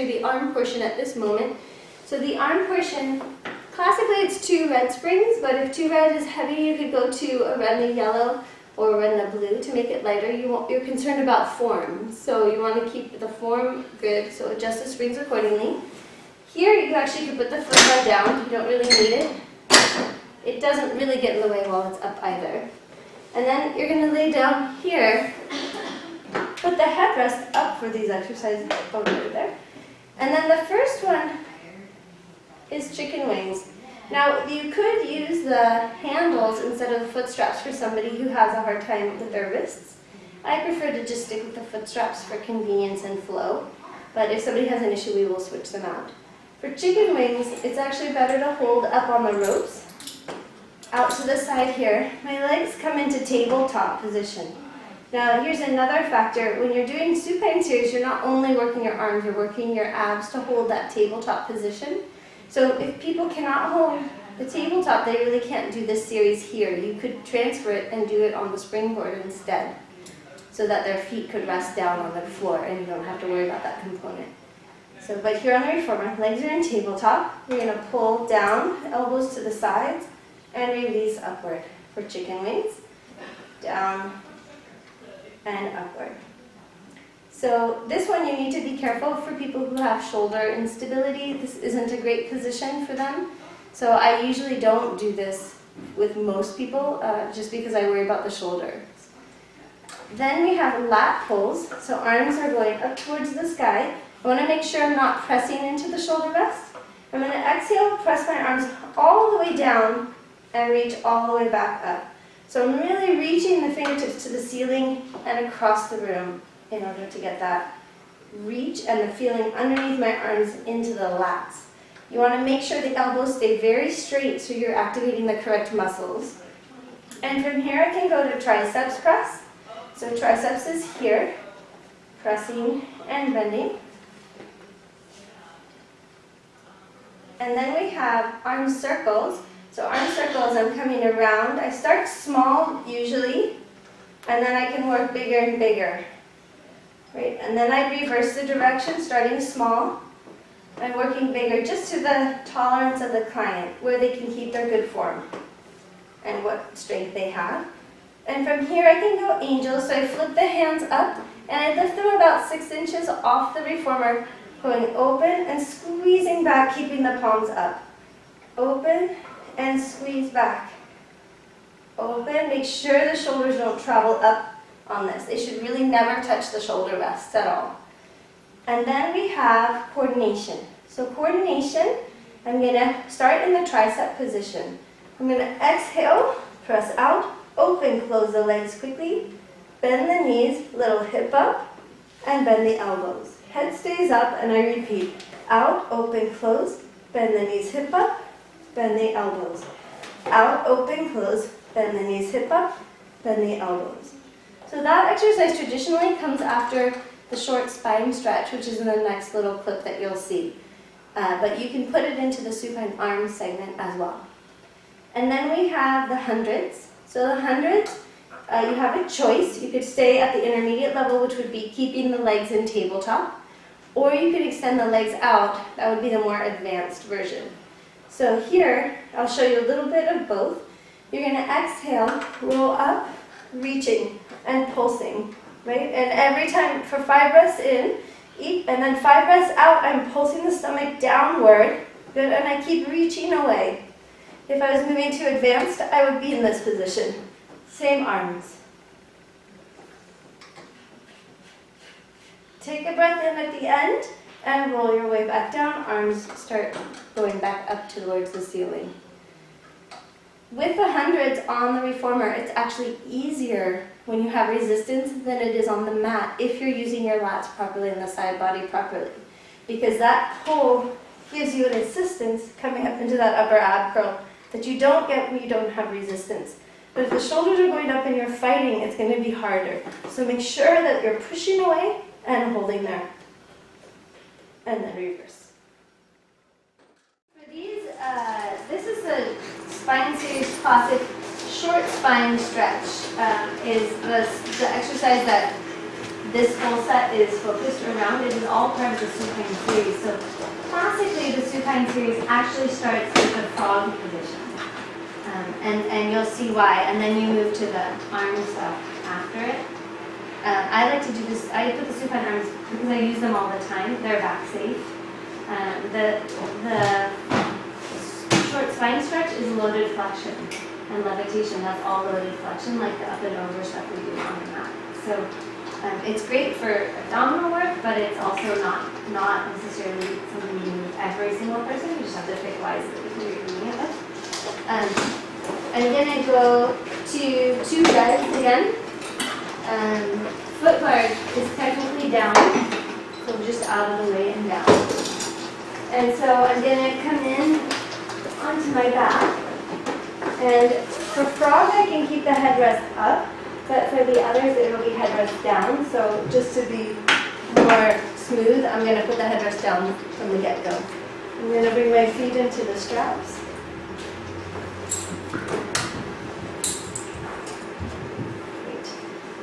you the arm portion at this moment. So the arm portion, classically it's 2 red springs, but if 2 red is heavy, you could go to a red and a yellow or a red and a blue to make it lighter. You're concerned about form, so you want to keep the form good, so adjust the springs accordingly. Here you actually could put the foot bar down, you don't really need it. It doesn't really get in the way while it's up either. And then you're going to lay down here, put the headrest up for these exercises over there. And then the first one is chicken wings. Now you could use the handles instead of the foot straps for somebody who has a hard time with their wrists. I prefer to just stick with the foot straps for convenience and flow, but if somebody has an issue, we will switch them out. For chicken wings, it's actually better to hold up on the ropes. Out to the side here, my legs come into tabletop position. Now here's another factor. When you're doing supine series, you're not only working your arms, you're working your abs to hold that tabletop position. So if people cannot hold the tabletop, they really can't do this series here. You could transfer it and do it on the springboard instead, so that their feet could rest down on the floor and you don't have to worry about that component. So, but here on the reformer, legs are in tabletop. You're going to pull down, elbows to the sides, and release upward for chicken wings. Down and upward. So this one you need to be careful for people who have shoulder instability. This isn't a great position for them. So I usually don't do this with most people just because I worry about the shoulders. Then we have lat pulls. So arms are going up towards the sky. I want to make sure I'm not pressing into the shoulder rest. I'm going to exhale, press my arms all the way down and reach all the way back up. So I'm really reaching the fingertips to the ceiling and across the room in order to get that reach and the feeling underneath my arms into the lats. You want to make sure the elbows stay very straight so you're activating the correct muscles. And from here I can go to triceps press. So triceps is here, pressing and bending. And then we have arm circles. So arm circles, I'm coming around. I start small usually, and then I can work bigger and bigger. Right? And then I reverse the direction, starting small and working bigger, just to the tolerance of the client, where they can keep their good form and what strength they have. And from here I can go angel, so I flip the hands up and I lift them about 6 inches off the reformer, going open and squeezing back, keeping the palms up. Open and squeeze back. Open, make sure the shoulders don't travel up on this. They should really never touch the shoulder rests at all. And then we have coordination. So coordination, I'm going to start in the tricep position. I'm going to exhale, press out, open, close the legs quickly, bend the knees, little hip up, and bend the elbows. Head stays up, and I repeat. Out, open, close, bend the knees, hip up, bend the elbows. Out, open, close, bend the knees, hip up, bend the elbows. So that exercise traditionally comes after the short spine stretch, which is in the next little clip that you'll see. But you can put it into the supine arm segment as well. And then we have the hundreds. So the hundreds, you have a choice. You could stay at the intermediate level, which would be keeping the legs in tabletop, or you could extend the legs out. That would be the more advanced version. So here, I'll show you a little bit of both. You're going to exhale, roll up, reaching and pulsing, right? And every time, for 5 breaths in, eat, and then 5 breaths out, I'm pulsing the stomach downward, good, and I keep reaching away. If I was moving to advanced, I would be in this position. Same arms. Take a breath in at the end and roll your way back down. Arms start going back up towards the ceiling. With the hundreds on the reformer, it's actually easier when you have resistance than it is on the mat if you're using your lats properly and the side body properly. Because that pull gives you an assistance coming up into that upper ab curl that you don't get when you don't have resistance. But if the shoulders are going up and you're fighting, it's going to be harder. So make sure that you're pushing away and holding there. And then reverse. For these, this is a Spine Series Classic short spine stretch. Is the exercise that this whole set is focused around. It is all part of the supine series. So classically, the supine series actually starts with the frog position. And you'll see why. And then you move to the arm stuff after it. I like to do this. I put the supine arms because I use them all the time. They're back safe. The short spine stretch is loaded flexion and levitation. That's all loaded flexion, like the up and over stuff we do on the mat. So it's great for abdominal work, but it's also not necessarily something you do with every single person. You just have to pick wisely who you're doing it with. I'm gonna go to 2 reds again. Foot guard is technically down, so just out of the way and down. And so I'm going to come in onto my back. And for frog, I can keep the headrest up, but for the others, it will be headrest down. So just to be more smooth, I'm going to put the headrest down from the get-go. I'm going to bring my feet into the straps.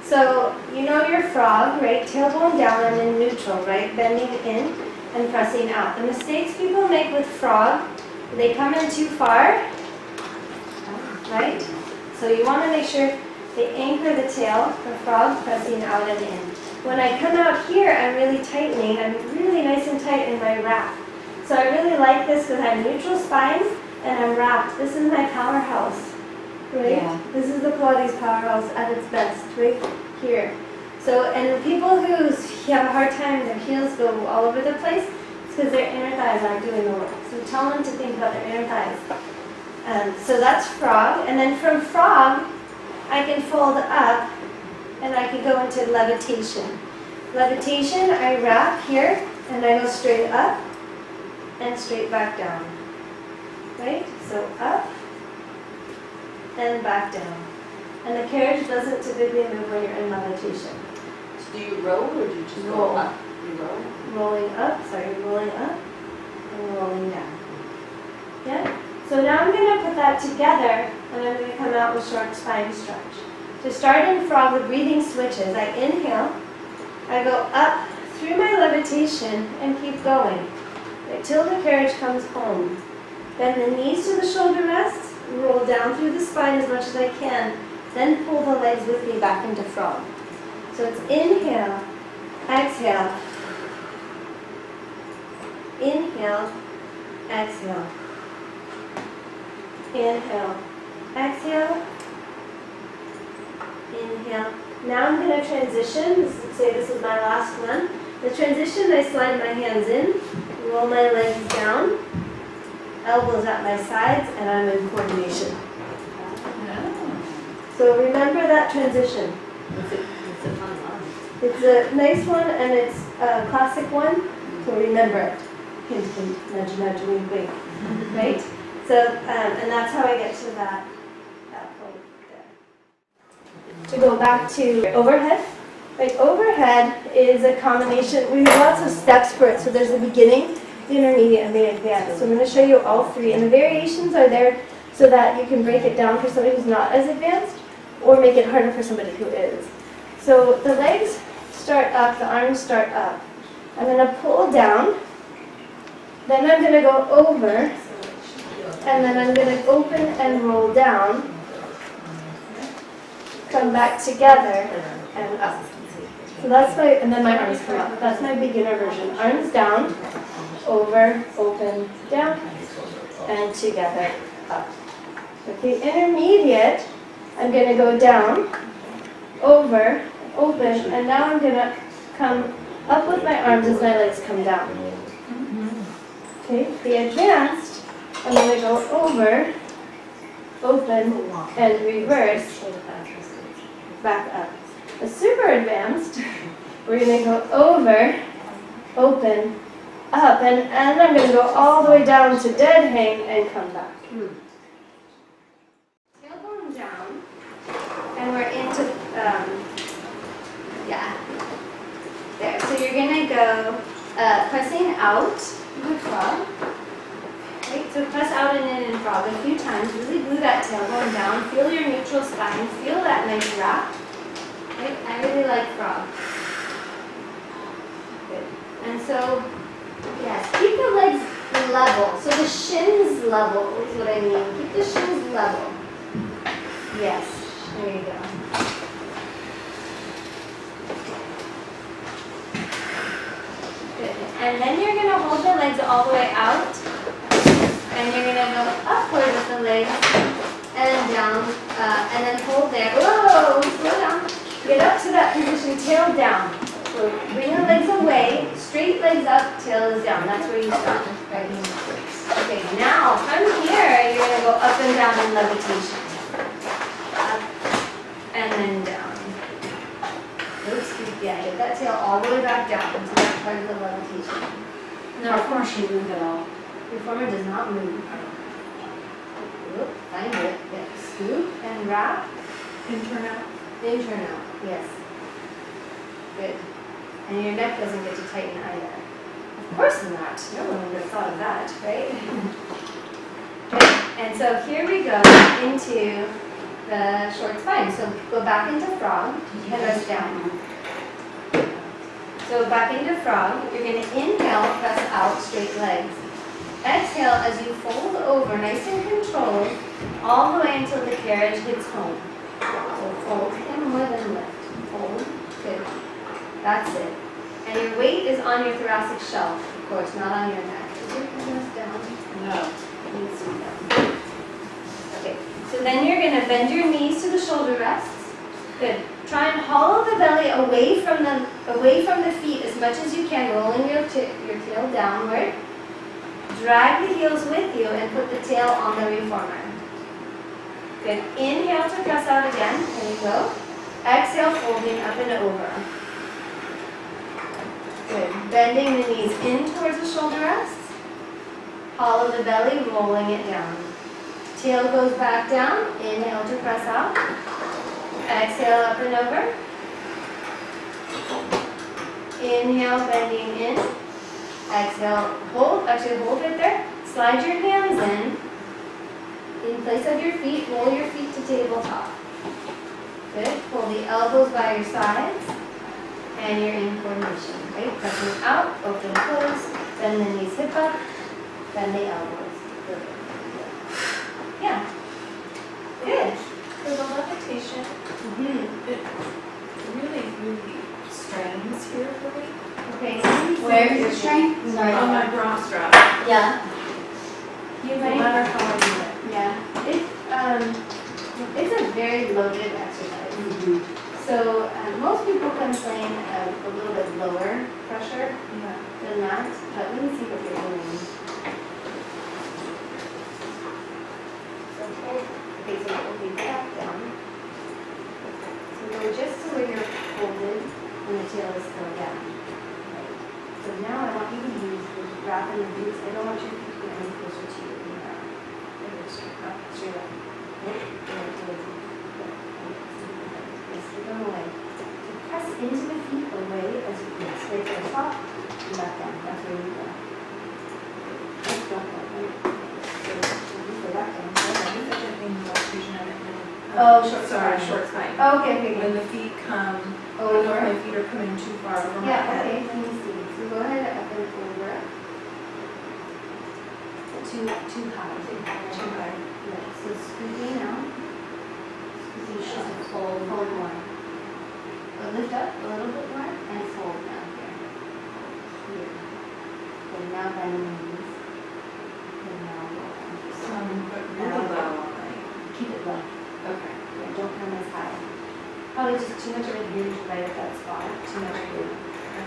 So, you know your frog, right? Tailbone down and in neutral, right? Bending in and pressing out. The mistakes people make with frog, they come in too far, right? So you want to make sure they anchor the tail, the frog pressing out and in. When I come out here, I'm really tightening. I'm really nice and tight in my wrap. So I really like this because I'm neutral spine and I'm wrapped. This is my powerhouse. Right? Yeah. This is the Pilates powerhouse at its best, right here. So, and people who have a hard time, their heels go all over the place, it's because their inner thighs aren't doing the work. So tell them to think about their inner thighs. So that's frog, and then from frog, I can fold up, and I can go into levitation. Levitation, I wrap here, and I go straight up, and straight back down. Right? So up, and back down. And the carriage doesn't typically move when you're in levitation. So do you roll or do you just roll up? You roll? Rolling up, rolling up and rolling down. Yeah? So now I'm going to put that together and I'm going to come out with short spine stretch. To start in frog, the breathing switches. I inhale, I go up through my levitation and keep going until the carriage comes home. Bend the knees to the shoulder rests. Roll down through the spine as much as I can, then pull the legs with me back into frog. So it's inhale, exhale, inhale, exhale, inhale, exhale, inhale. Now I'm going to transition. Say this is my last one. The transition, I slide my hands in, roll my legs down, elbows at my sides, and I'm in coordination. So remember that transition. It's a fun one. It's a nice one and it's a classic one, so remember it. Hint, hint, nudge, nudge, wink, wink. Right? So, and that's how I get to that point there. To go back to overhead. Right, overhead is a combination. We have lots of steps for it. So there's the beginning, the intermediate, and the advanced. So I'm going to show you all 3. And the variations are there so that you can break it down for somebody who's not as advanced or make it harder for somebody who is. So the legs start up, the arms start up. I'm going to pull down, then I'm going to go over, and then I'm going to open and roll down, come back together, and up. So that's my, and then my arms come up. That's my beginner version. Arms down, over, open, down, and together, up. With the intermediate, I'm going to go down, over, open, and now I'm going to come up with my arms as my legs come down. Okay, the advanced, I'm going to go over, open, and reverse, back up. The super advanced, we're going to go over, open, up, and I'm going to go all the way down to dead hang and come back. Tailbone down, and we're into, there. So you're going to go pressing out the frog. Right? So press out and in frog a few times. Really glue that tailbone down. Feel your neutral spine. Feel that nice wrap. Right? I really like frog. Good. And so, yes, keep the legs level. So the shins level is what I mean. Keep the shins level. Yes, there you go. Good. And then you're going to hold the legs all the way out. And you're going to go upward with the legs and down. And then hold there. Whoa, slow down. Get up to that position, tail down. So bring your legs away, straight legs up, tail is down. That's where you start. Right? Okay, now from here, you're going to go up and down in levitation. Up and then down. Oops, yeah, get that tail all the way back down into that part of the levitation. No, of course you move at all. Reformer does not move. Oop, find it. Yeah, scoop and wrap. And turn out. In, turn out. Yes. Good. And your neck doesn't get to tighten either. Of course not. No one would have thought of that, right? Good. And so here we go into the short spine. So go back into frog, head rest down. So back into frog, you're going to inhale, press out, straight legs. Exhale as you fold over, nice and controlled, all the way until the carriage hits home. So fold and more than lift. Fold. Good. That's it. And your weight is on your thoracic shelf, of course, not on your neck. Is your pelvis down? No. It needs to be down. Okay. So then you're going to bend your knees to the shoulder rests. Good. Try and hollow the belly away from the feet as much as you can, rolling your tail downward. Drag the heels with you and put the tail on the reformer. Good. Inhale to press out again. There you go. Exhale, folding up and over. Good. Bending the knees in towards the shoulder rests. Hollow the belly, rolling it down. Tail goes back down. Inhale to press out. Exhale, up and over. Inhale, bending in. Exhale, hold, actually hold right there. Slide your hands in place of your feet, roll your feet to tabletop. Good, pull the elbows by your sides, and you're in coordination, right? Pressing out, open, close, bend the knees, hip up, bend the elbows. Good. Yeah. Good. For the levitation, it really strains here for me. Okay. Where is your strength? Sorry. On my bra strap. Yeah. You No ready? matter how I do it. Yeah. It's a very loaded exercise. Mm-hmm. So most people complain of a little bit lower pressure Yeah. than that, but let me see what you're doing. So hold, okay, so hold back down. So go just to where you're folded and the tail is still down. Right. So now I want you to use the wrap in the boots. I don't want your feet to get any closer to you. Straight up. Straight up. Keep them away. So press into the feet away as you can. Straight to the top and back down. That's where you go. Just don't go. Go back down. Oh, short Sorry, spine. short spine. Oh, okay. When the feet come, Over. or my feet are coming too far over my Yeah, head. okay, let me see. So go ahead up and over. Too high. Too high. Yeah, so squeezing out. Squeezing out. Fold more. Lift up a little bit more and fold down here. Here. Okay, now bend the knees. And now roll down. Some, but really low on my. Keep it low. Okay. Yeah, don't come as high. Probably just too much of a hinge right at that spot. Too much weight.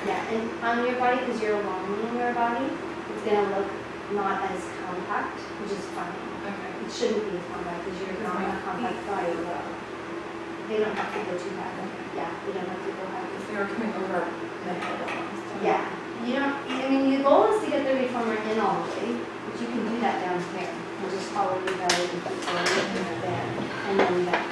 Yeah, and on your body, because you're elongating your body, it's going to look not as compact, which is fine. Okay. It shouldn't be as compact because you're not a compact body. They don't have to go too high. Yeah, they don't have to go high. They were coming over my head almost. Yeah, you don't, I mean, the goal is to get the reformer in all the way, but you can do that down here. You just follow your belly and keep going there, and then back,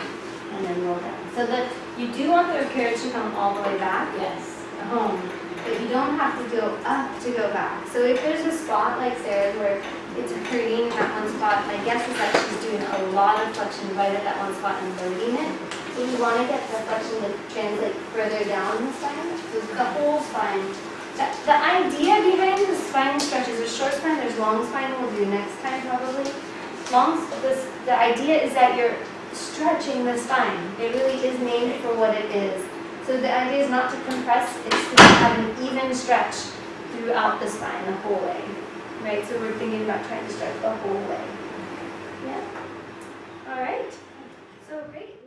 and then roll down. So that you do want the carriage to come all the way back. Yes. Home, but you don't have to go up to go back. So if there's a spot like Sarah's where it's hurting that one spot, my guess is that she's doing a lot of flexion right at that one spot and loading it. So we want to get the flexion to translate further down the spine, so the whole spine The idea behind the spine stretches, there's short spine, there's long spine, we'll do next time probably. The idea is that you're stretching the spine. It really is named for what it is. So the idea is not to compress, it's to have an even stretch throughout the spine the whole way. Right, so we're thinking about trying to stretch the whole way. Yeah? All right, so great.